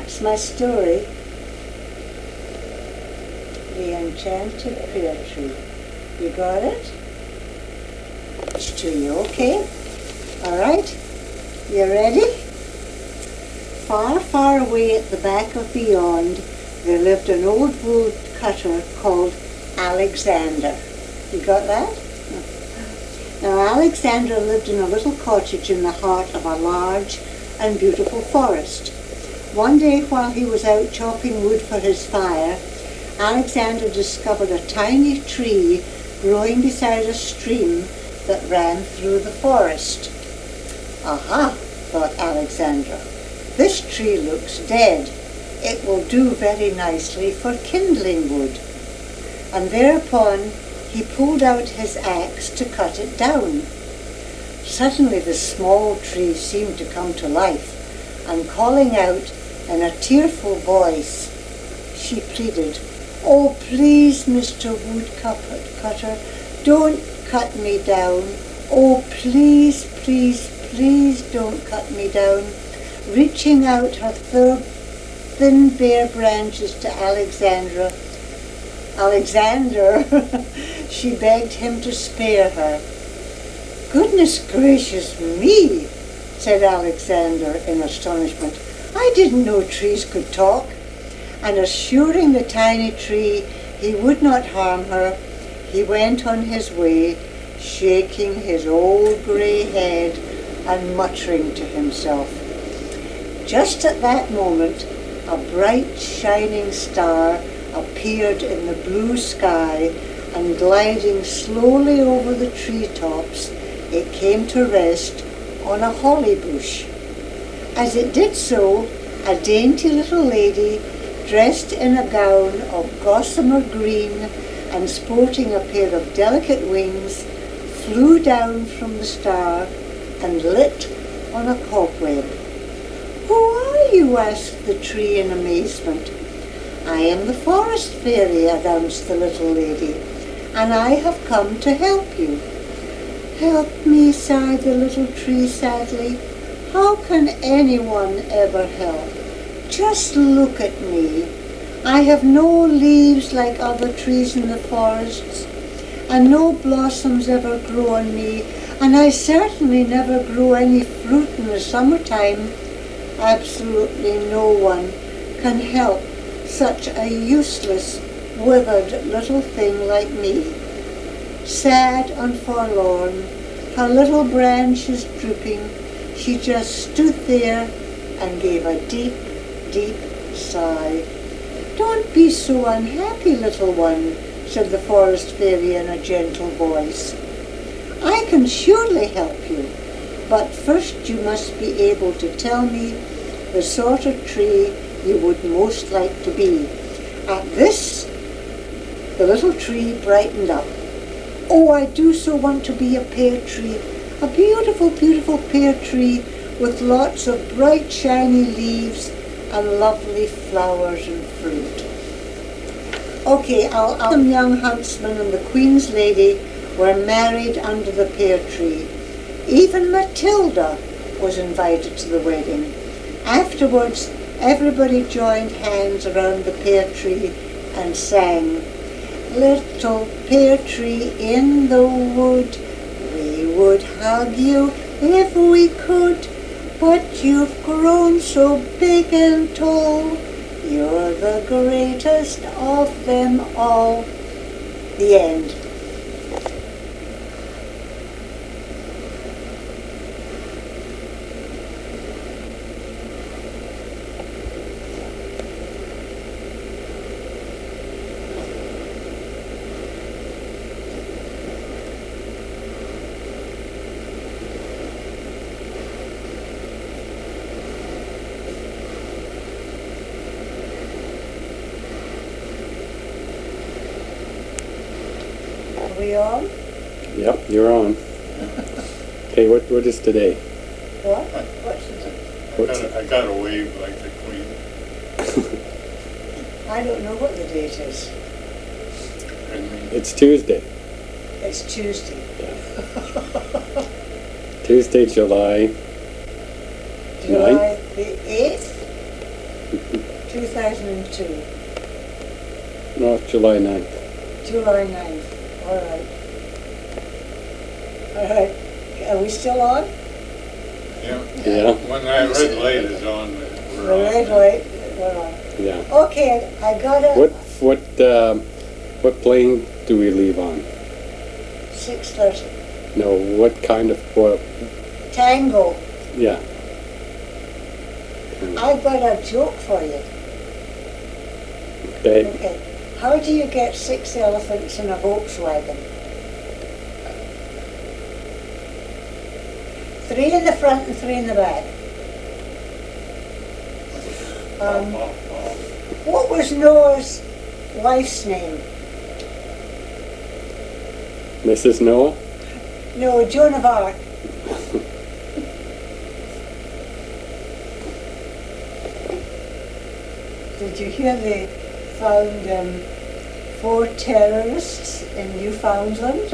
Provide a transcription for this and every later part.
That's my story. The Enchanted Pear Tree. You got it? Which tree, okay? All right. You ready? Far, far away at the back of beyond, there lived an old woodcutter called Alexander. You got that? Now, Alexander lived in a little cottage in the heart of a large and beautiful forest. One day, while he was out chopping wood for his fire, Alexander discovered a tiny tree growing beside a stream that ran through the forest. Aha, thought Alexander, this tree looks dead. It will do very nicely for kindling wood. And thereupon he pulled out his axe to cut it down. Suddenly the small tree seemed to come to life, and calling out in a tearful voice, she pleaded, "Oh, please, Mr. Woodcutter, don't cut me down. Oh, please, please, please don't cut me down." Reaching out her thin bare branches to Alexander, she begged him to spare her. "Goodness gracious me," said Alexander in astonishment. "I didn't know trees could talk." And assuring the tiny tree he would not harm her, he went on his way, shaking his old grey head and muttering to himself. Just at that moment, a bright shining star appeared in the blue sky, and gliding slowly over the treetops, it came to rest on a holly bush. As it did so, a dainty little lady, dressed in a gown of gossamer green and sporting a pair of delicate wings, flew down from the star and lit on a cobweb. "Who are you?" asked the tree in amazement. "I am the forest fairy," announced the little lady, "and I have come to help you." "Help me," sighed the little tree sadly. "How can anyone ever help? Just look at me. I have no leaves like other trees in the forests, and no blossoms ever grow on me, and I certainly never grow any fruit in the summertime. Absolutely no one can help such a useless, withered little thing like me." Sad and forlorn, her little branches drooping, she just stood there and gave a deep, deep sigh. "Don't be so unhappy, little one," said the forest fairy in a gentle voice. "I can surely help you, but first you must be able to tell me the sort of tree you would most like to be." At this, the little tree brightened up. "Oh, I do so want to be a pear tree, a beautiful, beautiful pear tree with lots of bright, shiny leaves and lovely flowers and fruit." Okay, some young huntsman and the Queen's lady were married under the pear tree. Even Matilda was invited to the wedding. Afterwards, everybody joined hands around the pear tree and sang, "Little pear tree in the wood, we would hug you if we could, but you've grown so big and tall, you're the greatest of them all." The end. Are we on? Yep, you're on. Okay, what is today? What? What's it? I got a wave like the Queen. I don't know what the date is. I mean, It's Tuesday. It's Tuesday. Tuesday, July July the 8th? 2002, No, it's July 9th. July 9th. All right. All right. Are we still on? Yeah. Yeah, When that red light is on, The we're on. red light, we're on. yeah. Okay, I got a What plane do we leave on? 6:30. No, what kind of, what, Tango. yeah. I've got a joke for you. Okay, Okay. How do you get 6 elephants in a Volkswagen? 3 in the front and 3 in the back. What was Noah's wife's name? Mrs. Noah? No, Joan of Arc. Did you hear they found 4 terrorists in Newfoundland?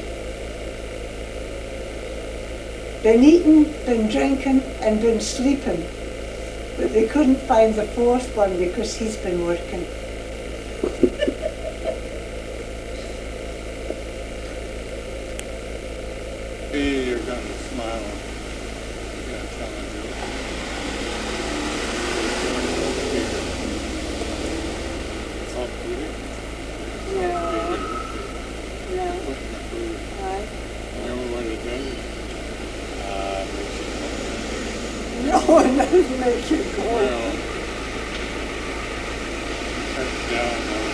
Been eating, been drinking, and been sleeping. But they couldn't find the 4th one because he's been working. See, you're gonna smile. You're gonna tell a joke. Salt pudding? No. Put in the food. You know what it does? No, it doesn't make you go. Well, cuts down on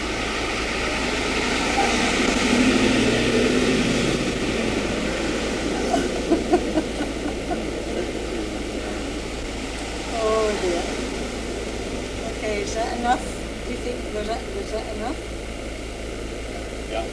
Oh dear. Okay, is that enough? Do you think was that enough? yeah.